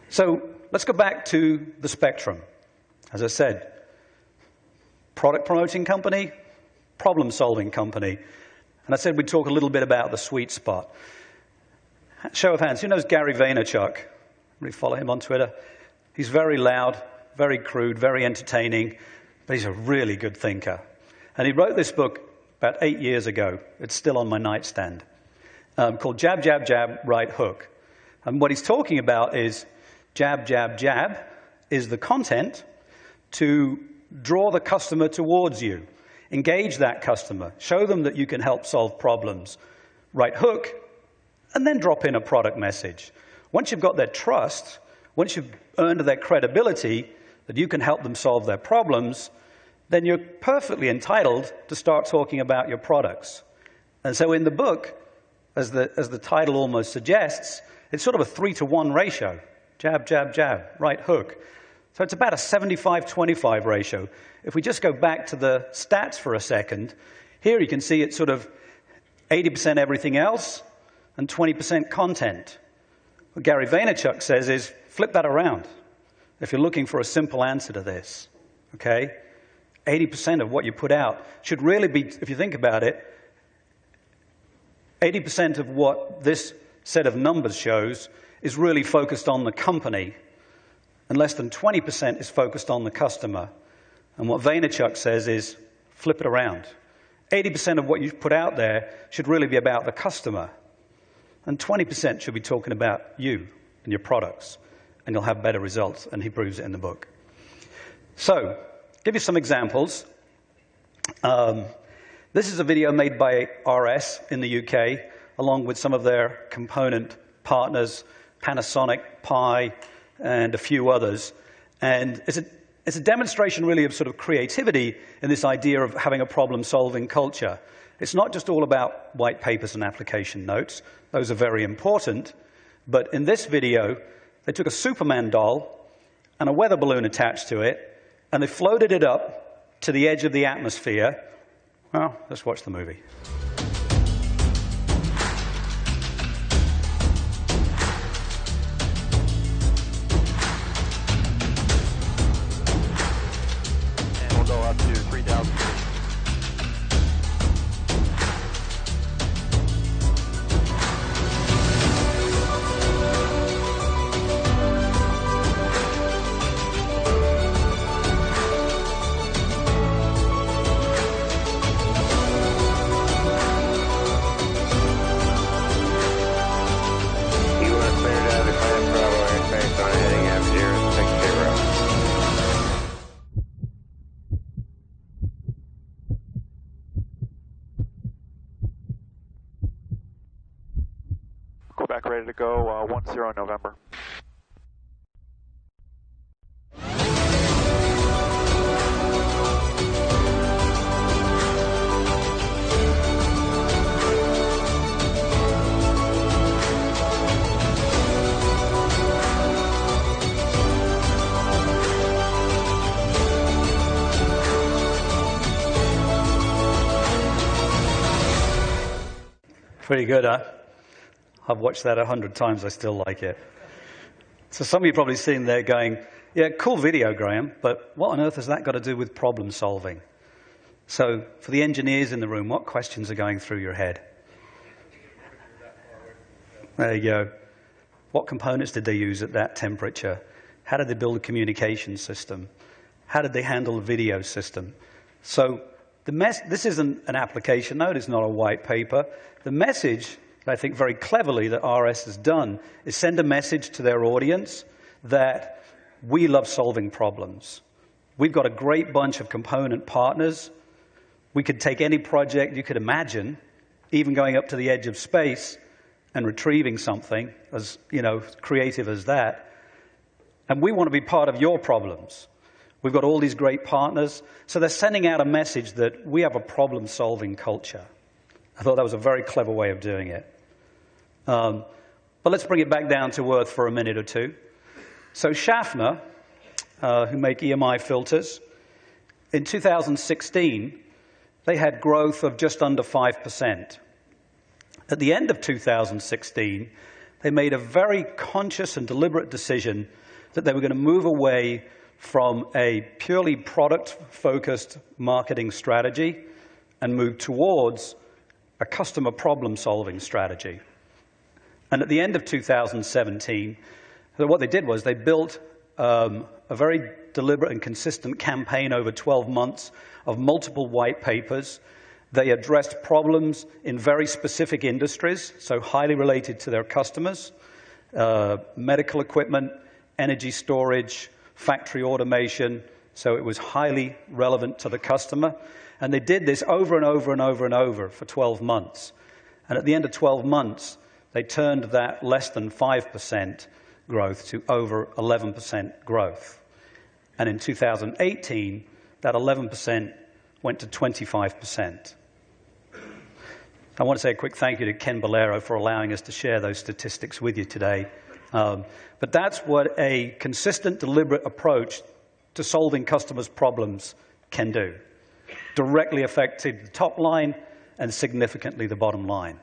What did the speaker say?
So let's go back to the spectrum. As I said, product promoting company, problem solving company. And I said we'd talk a little bit about the sweet spot. Show of hands, who knows Gary Vaynerchuk? Everybody follow him on Twitter? He's very loud, very crude, very entertaining, but he's a really good thinker. And he wrote this book about 8 years ago. It's still on my nightstand, called Jab, Jab, Jab, Right Hook. And what he's talking about is jab, jab, jab is the content to draw the customer towards you. Engage that customer. Show them that you can help solve problems. Right hook, and then drop in a product message. Once you've got their trust, once you've earned their credibility that you can help them solve their problems, then you're perfectly entitled to start talking about your products. And so in the book, as the title almost suggests, it's sort of a 3-to-1 ratio. Jab, jab, jab, right hook. So it's about a 75-25 ratio. If we just go back to the stats for a second, here you can see it's sort of 80% everything else and 20% content. What Gary Vaynerchuk says is flip that around if you're looking for a simple answer to this, okay? 80% of what you put out should really be, if you think about it, 80% of what this set of numbers shows is really focused on the company, and less than 20% is focused on the customer. And what Vaynerchuk says is flip it around. 80% of what you put out there should really be about the customer, and 20% should be talking about you and your products, and you'll have better results, and he proves it in the book. So, give you some examples. This is a video made by RS in the UK, along with some of their component partners, Panasonic, Pi, and a few others. And it's a demonstration, really, of sort of creativity in this idea of having a problem-solving culture. It's not just all about white papers and application notes. Those are very important. But in this video, they took a Superman doll and a weather balloon attached to it, and they floated it up to the edge of the atmosphere. Well, let's watch the movie. And we'll go up to 3,000 feet. Quebec ready to go, 10 November. Pretty good, huh? I've watched that 100 times. I still like it. So some of you are probably sitting there going, yeah, cool video, Graham, but what on earth has that got to do with problem solving? So for the engineers in the room, what questions are going through your head? There you go. What components did they use at that temperature? How did they build a communication system? How did they handle the video system? So this isn't an application note. It's not a white paper. The message, I think very cleverly, that RS has done is send a message to their audience that we love solving problems. We've got a great bunch of component partners. We could take any project you could imagine, even going up to the edge of space and retrieving something as, creative as that. And we want to be part of your problems. We've got all these great partners. So they're sending out a message that we have a problem-solving culture. I thought that was a very clever way of doing it. But let's bring it back down to earth for a minute or two. So Schaffner, who make EMI filters, in 2016, they had growth of just under 5%. At the end of 2016, They made a very conscious and deliberate decision that they were going to move away from a purely product-focused marketing strategy and move towards a customer problem-solving strategy. And at the end of 2017, what they did was they built a very deliberate and consistent campaign over 12 months of multiple white papers. They addressed problems in very specific industries, so highly related to their customers, medical equipment, energy storage, factory automation, so it was highly relevant to the customer. And they did this over and over and over and over for 12 months. And at the end of 12 months, they turned that less than 5% growth to over 11% growth. And in 2018, that 11% went to 25%. I want to say a quick thank you to Ken Bolero for allowing us to share those statistics with you today. But that's what a consistent, deliberate approach to solving customers' problems can do. Directly affected the top line and significantly the bottom line.